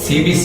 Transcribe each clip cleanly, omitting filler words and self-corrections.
CBC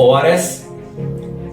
ORS